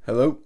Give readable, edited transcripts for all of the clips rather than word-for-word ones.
Hello.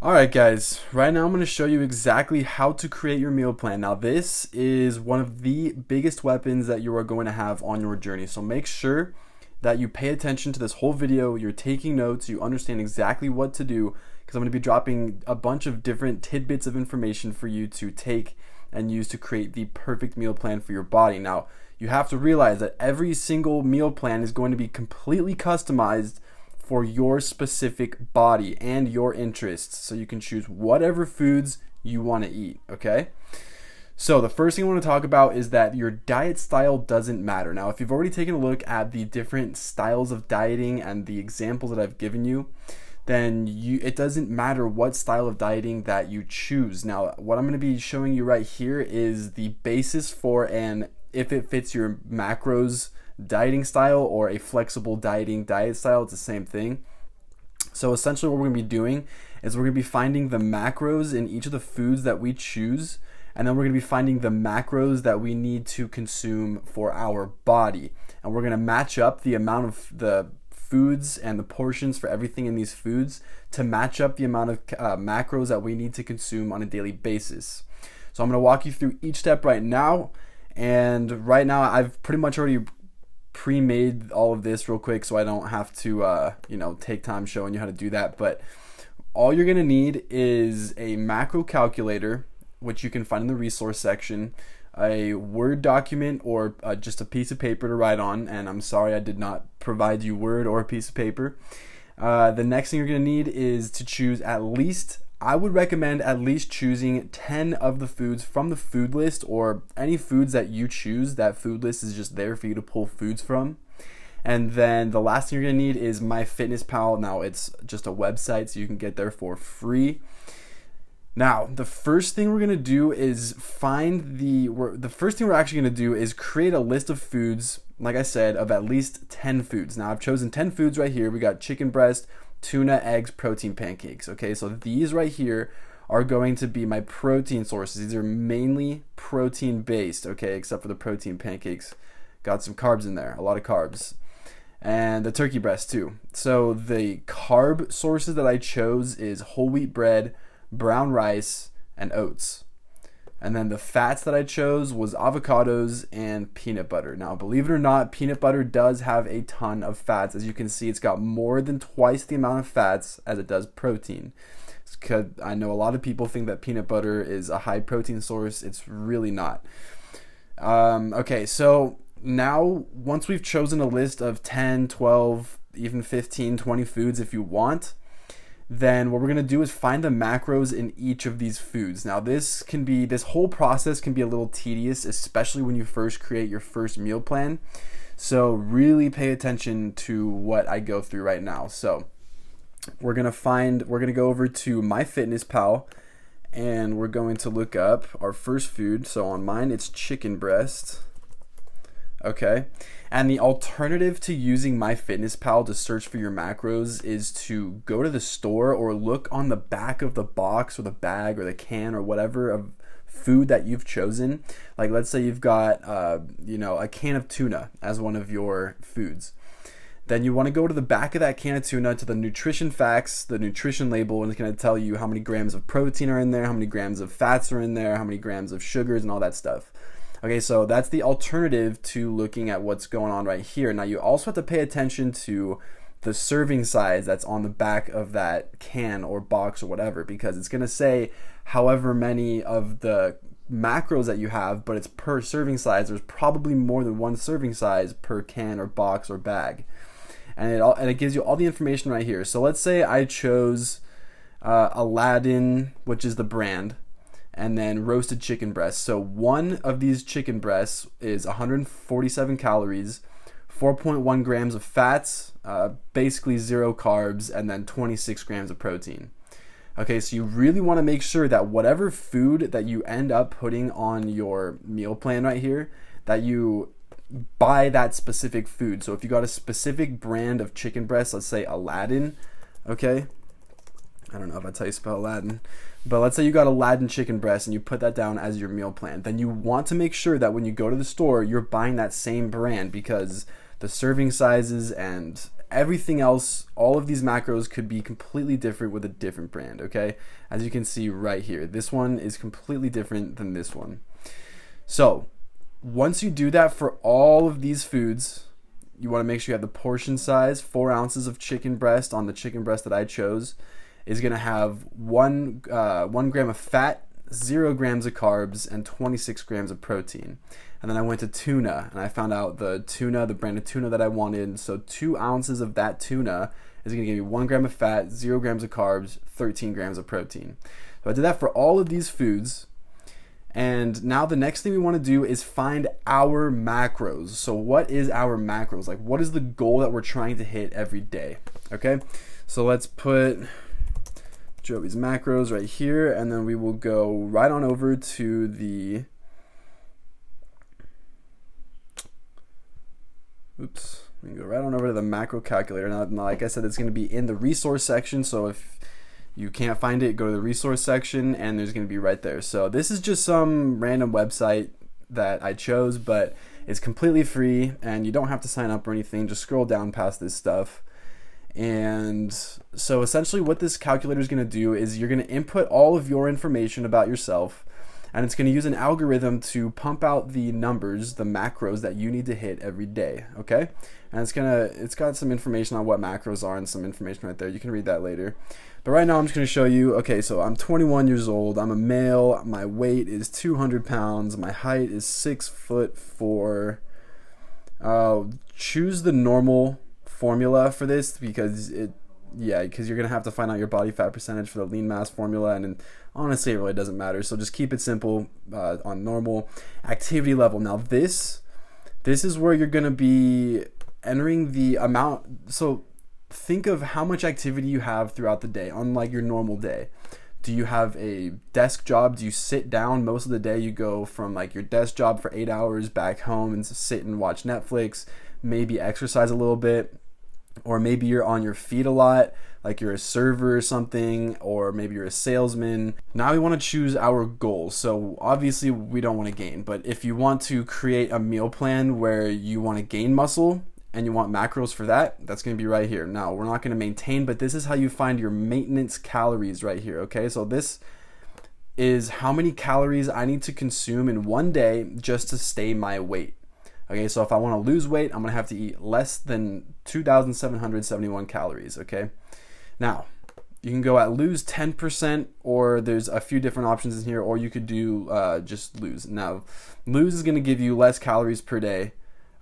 Alright guys, right now I'm going to show you exactly how to create your meal plan. Now this is one of the biggest weapons that you are going to have on your journey. So make sure that you pay attention to this whole video, you're taking notes, you understand exactly what to do, because I'm going to be dropping a bunch of different tidbits of information for you to take and use to create the perfect meal plan for your body. Now you have to realize that every single meal plan is going to be completely customized for your specific body and your interests, so you can choose whatever foods you want to eat, okay? So the first thing I want to talk about is that your diet style doesn't matter. Now, if you've already taken a look at the different styles of dieting and the examples that I've given you, then it doesn't matter what style of dieting that you choose. Now, what I'm going to be showing you right here is the basis for and if it fits your macros dieting style or a flexible dieting diet style. It's the same thing. So essentially what we're going to be doing is we're going to be finding the macros in each of the foods that we choose, and then we're going to be finding the macros that we need to consume for our body, and we're going to match up the amount of the foods and the portions for everything in these foods to match up the amount of macros that we need to consume on a daily basis. So I'm going to walk you through each step right now, and right now I've pretty much already pre-made all of this real quick so I don't have to take time showing you how to do that. But all you're gonna need is a macro calculator, which you can find in the resource section, a Word document, or just a piece of paper to write on. And I'm sorry I did not provide you Word or a piece of paper. The next thing you're gonna need is to choose I would recommend at least choosing 10 of the foods from the food list, or any foods that you choose. That food list is just there for you to pull foods from. And then the last thing you're gonna need is MyFitnessPal. Now it's just a website, so you can get there for free. Now, the first thing we're gonna do is create a list of foods, like I said, of at least 10 foods. Now I've chosen 10 foods right here. We got chicken breast, tuna, eggs, protein pancakes. Okay, so these right here are going to be my protein sources. These are mainly protein based, okay, except for the protein pancakes. Got some carbs in there, a lot of carbs. And the turkey breast too. So the carb sources that I chose is whole wheat bread, brown rice, and oats. And then the fats that I chose was avocados and peanut butter. Now, believe it or not, peanut butter does have a ton of fats. As you can see, it's got more than twice the amount of fats as it does protein. Because I know a lot of people think that peanut butter is a high protein source. It's really not. Okay, so now once we've chosen a list of 10, 12, even 15, 20 foods if you want, then what we're going to do is find the macros in each of these foods. Now this whole process can be a little tedious, especially when you first create your first meal plan. So really pay attention to what I go through right now. So we're going to go over to MyFitnessPal, and we're going to look up our first food. So on mine, it's chicken breast. Okay, and the alternative to using MyFitnessPal to search for your macros is to go to the store or look on the back of the box or the bag or the can or whatever of food that you've chosen. Like let's say you've got a can of tuna as one of your foods. Then you want to go to the back of that can of tuna to the nutrition facts, the nutrition label, and it's going to tell you how many grams of protein are in there, how many grams of fats are in there, how many grams of sugars, and all that stuff. Okay, so that's the alternative to looking at what's going on right here. Now you also have to pay attention to the serving size that's on the back of that can or box or whatever, because it's going to say however many of the macros that you have, but it's per serving size. There's probably more than one serving size per can or box or bag. And it gives you all the information right here. So let's say I chose Aladdin, which is the brand, and then roasted chicken breast. So one of these chicken breasts is 147 calories, 4.1 grams of fats, basically 0 carbs, and then 26 grams of protein. Okay, so you really want to make sure that whatever food that you end up putting on your meal plan right here, that you buy that specific food. So if you got a specific brand of chicken breast, let's say Aladdin, okay? I don't know if that's how you spell Aladdin, but let's say you got Aladdin chicken breast and you put that down as your meal plan. Then you want to make sure that when you go to the store, you're buying that same brand, because the serving sizes, and everything else. All of these macros could be completely different with a different brand, okay? As you can see right here, this one is completely different than this one. So once you do that for all of these foods, you want to make sure you have the portion size. 4 ounces of chicken breast on the chicken breast that I chose is going to have 1 gram of fat, 0 grams of carbs, and 26 grams of protein. And then I went to tuna, and I found out the brand of tuna that I wanted. So 2 ounces of that tuna is going to give you 1 gram of fat, 0 grams of carbs, 13 grams of protein. So I did that for all of these foods. And now the next thing we want to do is find our macros. So what is our macros? Like, what is the goal that we're trying to hit every day? Okay, so let's put Joey's macros right here, and then we will go right on over to the we can go right on over to the macro calculator. Now, like I said, it's going to be in the resource section, so if you can't find it, go to the resource section, and there's going to be right there. So this is just some random website that I chose, but it's completely free, and you don't have to sign up or anything. Just scroll down past this stuff. And so essentially what this calculator is going to do is you're going to input all of your information about yourself, and it's going to use an algorithm to pump out the numbers, the macros that you need to hit every day, okay? And it's got some information on what macros are and some information right there. You can read that later. But right now I'm just going to show you, okay, so I'm 21 years old, I'm a male, my weight is 200 pounds, my height is 6'4". Choose the normal formula for this because you're going to have to find out your body fat percentage for the lean mass formula, and honestly it really doesn't matter. So just keep it simple on normal. Activity level. Now this is where you're going to be entering the amount. So think of how much activity you have throughout the day on like your normal day. Do you have a desk job? Do you sit down most of the day? You go from like your desk job for 8 hours back home and sit and watch Netflix, maybe exercise a little bit, or maybe you're on your feet a lot, like you're a server or something, or maybe you're a salesman. Now we want to choose our goals. So obviously we don't want to gain, but if you want to create a meal plan where you want to gain muscle and you want macros for that, that's going to be right here. Now we're not going to maintain, but this is how you find your maintenance calories right here. Okay, so this is how many calories I need to consume in one day just to stay my weight. Okay, so if I want to lose weight, I'm going to have to eat less than 2,771 calories, okay? Now, you can go at lose 10%, or there's a few different options in here, or you could do just lose. Now, lose is going to give you less calories per day.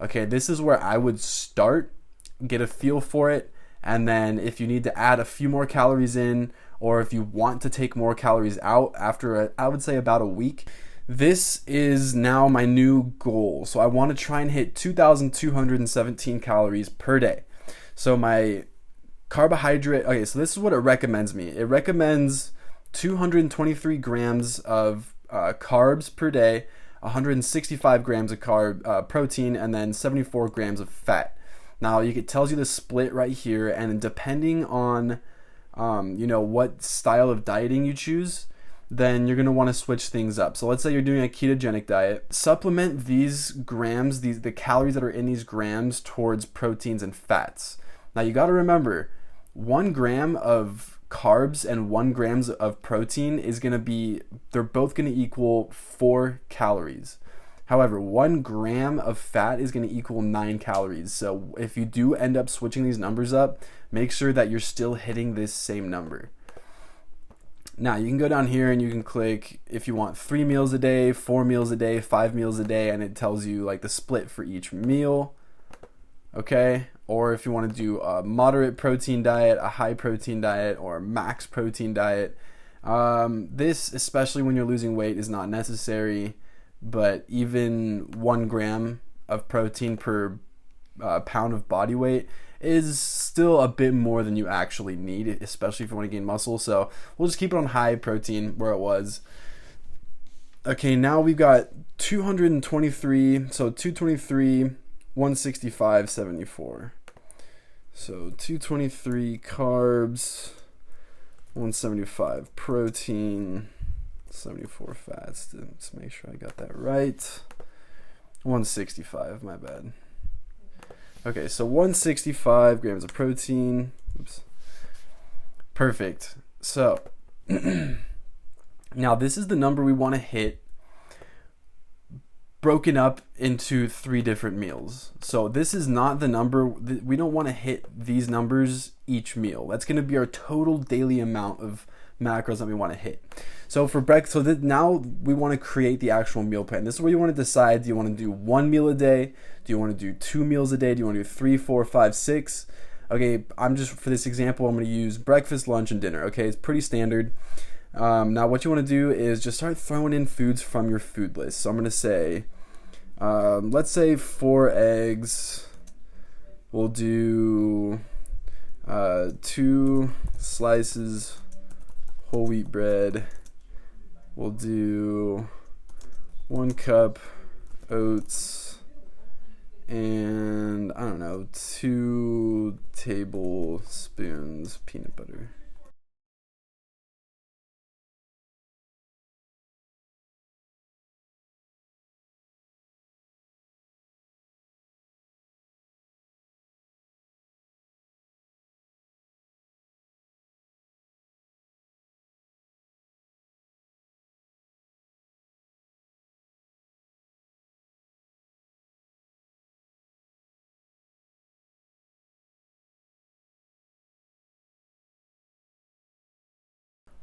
Okay, this is where I would start, get a feel for it, and then if you need to add a few more calories in, or if you want to take more calories out after, I would say about a week, this is now my new goal. So I want to try and hit 2,217 calories per day. So my carbohydrate, okay, so this is what it recommends me. It recommends 223 grams of carbs per day, 165 grams of protein, and then 74 grams of fat. Now it tells you the split right here, and depending on what style of dieting you choose, then you're going to want to switch things up. So let's say you're doing a ketogenic diet. Supplement these grams, the calories that are in these grams towards proteins and fats. Now you got to remember, 1 gram of carbs and 1 gram of protein they're both going to equal 4 calories. However, 1 gram of fat is going to equal 9 calories. So if you do end up switching these numbers up, make sure that you're still hitting this same number. Now you can go down here and you can click if you want 3 meals a day, 4 meals a day, 5 meals a day, and it tells you like the split for each meal. Okay, or if you want to do a moderate protein diet, a high protein diet, or a max protein diet. This, especially when you're losing weight, is not necessary, but even 1 gram of protein per pound of body weight is still a bit more than you actually need, especially if you want to gain muscle. So we'll just keep it on high protein where it was. Okay, now we've got 223, so 223, 165, 74. So 223 carbs, 175 protein, 74 fats. Let's make sure I got that right. 165, my bad. Okay, so 165 grams of protein. Oops. Perfect. So now this is the number we want to hit broken up into 3 different meals. So this is not the number, we don't want to hit these numbers each meal. That's going to be our total daily amount of macros that we want to hit. So for breakfast, now we want to create the actual meal plan. This is where you want to decide, do you want to do 1 meal a day? Do you want to do 2 meals a day? Do you want to do 3, 4, 5, 6? Okay, for this example, I'm going to use breakfast, lunch, and dinner. Okay, it's pretty standard. Now what you want to do is just start throwing in foods from your food list. So I'm going to say, let's say 4 eggs. We'll do 2 slices whole wheat bread. We'll do 1 cup oats, and I don't know, 2 tablespoons peanut butter.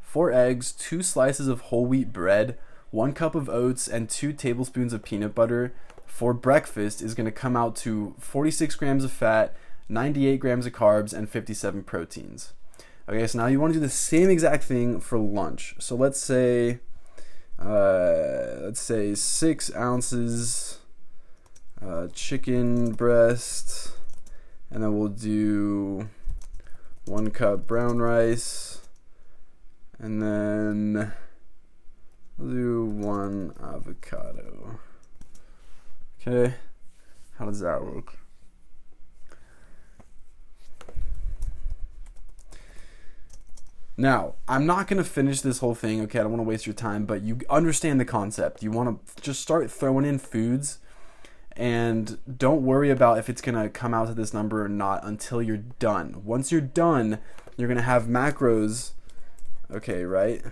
Four eggs, 2 slices of whole wheat bread, 1 cup of oats, and 2 tablespoons of peanut butter for breakfast is going to come out to 46 grams of fat, 98 grams of carbs, and 57 proteins. Okay, so now you want to do the same exact thing for lunch. So let's say 6 ounces chicken breast, and then we'll do 1 cup brown rice. And then we'll do 1 avocado. Okay, how does that look? Now, I'm not going to finish this whole thing, okay? I don't want to waste your time, but you understand the concept. You want to just start throwing in foods, and don't worry about if it's going to come out to this number or not until you're done. Once you're done, you're going to have macros. Okay, right?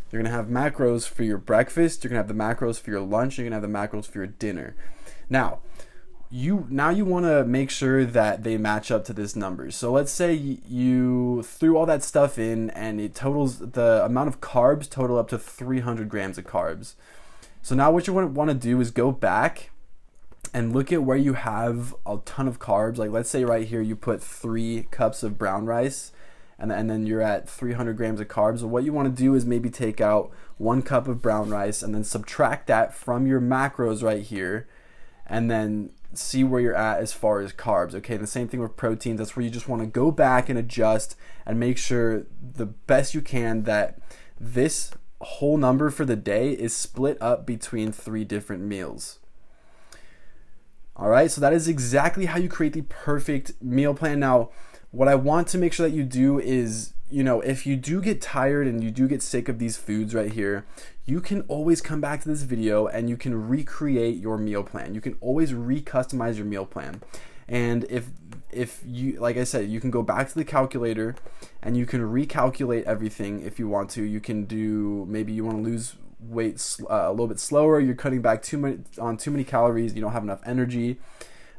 You're going to have macros for your breakfast, you're going to have the macros for your lunch, you're going to have the macros for your dinner. Now you want to make sure that they match up to this number. So let's say you threw all that stuff in and it totals, the amount of carbs total up to 300 grams of carbs. So now what you want to do is go back and look at where you have a ton of carbs. Like let's say right here you put 3 cups of brown rice, and then you're at 300 grams of carbs. So what you want to do is maybe take out 1 cup of brown rice and then subtract that from your macros right here, and then see where you're at as far as carbs. Okay, the same thing with proteins. That's where you just want to go back and adjust and make sure the best you can that this whole number for the day is split up between 3 different meals. All right, so that is exactly how you create the perfect meal plan. Now, what I want to make sure that you do is, if you do get tired and you do get sick of these foods right here, you can always come back to this video and you can recreate your meal plan. You can always recustomize your meal plan. And if you, like I said, you can go back to the calculator and you can recalculate everything if you want to. You can do, maybe you want to lose weight a little bit slower, you're cutting back too many calories, you don't have enough energy.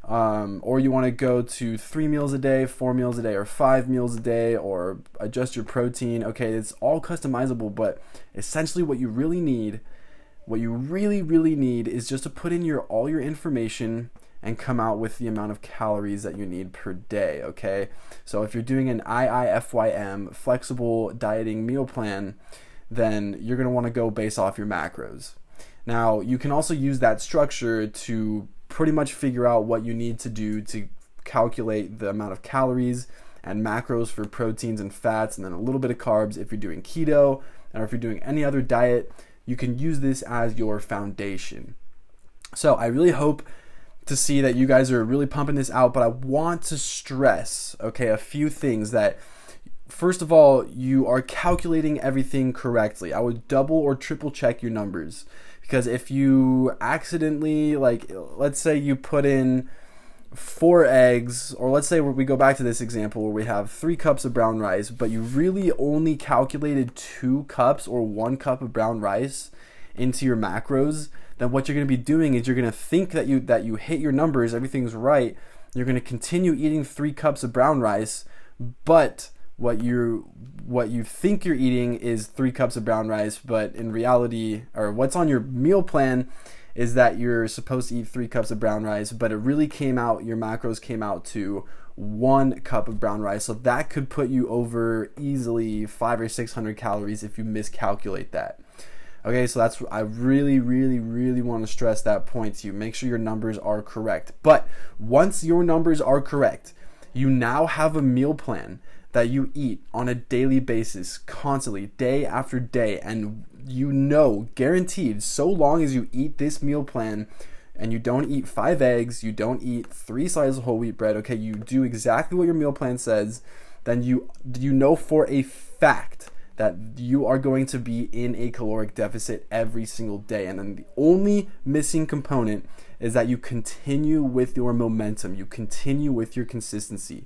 Or you want to go to 3 meals a day, 4 meals a day, or 5 meals a day, or adjust your protein. Okay, it's all customizable, but essentially what you really need is just to put in all your information and come out with the amount of calories that you need per day, okay? So if you're doing an IIFYM, flexible dieting meal plan, then you're going to want to go based off your macros. Now, you can also use that structure to pretty much figure out what you need to do to calculate the amount of calories and macros for proteins and fats, and then a little bit of carbs if you're doing keto, or if you're doing any other diet. You can use this as your foundation. So I really hope to see that you guys are really pumping this out, but I want to stress, okay, a few things. That first of all, you are calculating everything correctly. I would double or triple check your numbers, because if you accidentally, like, let's say you put in 4 eggs, or let's say we go back to this example where we have 3 cups of brown rice, but you really only calculated 2 cups or 1 cup of brown rice into your macros, then what you're going to be doing is you're going to think that you hit your numbers, everything's right. You're going to continue eating 3 cups of brown rice, but what you think you're eating is 3 cups of brown rice, but in reality, or what's on your meal plan is that you're supposed to eat 3 cups of brown rice, but it really your macros came out to 1 cup of brown rice. So that could put you over easily 500 or 600 calories if you miscalculate that. Okay, so I really, really, really want to stress that point to you. Make sure your numbers are correct. But once your numbers are correct, you now have a meal plan that you eat on a daily basis, constantly, day after day, and guaranteed, so long as you eat this meal plan and you don't eat 5 eggs, you don't eat 3 slices of whole wheat bread, okay, you do exactly what your meal plan says, then you know for a fact that you are going to be in a caloric deficit every single day. And then the only missing component is that you continue with your momentum, you continue with your consistency.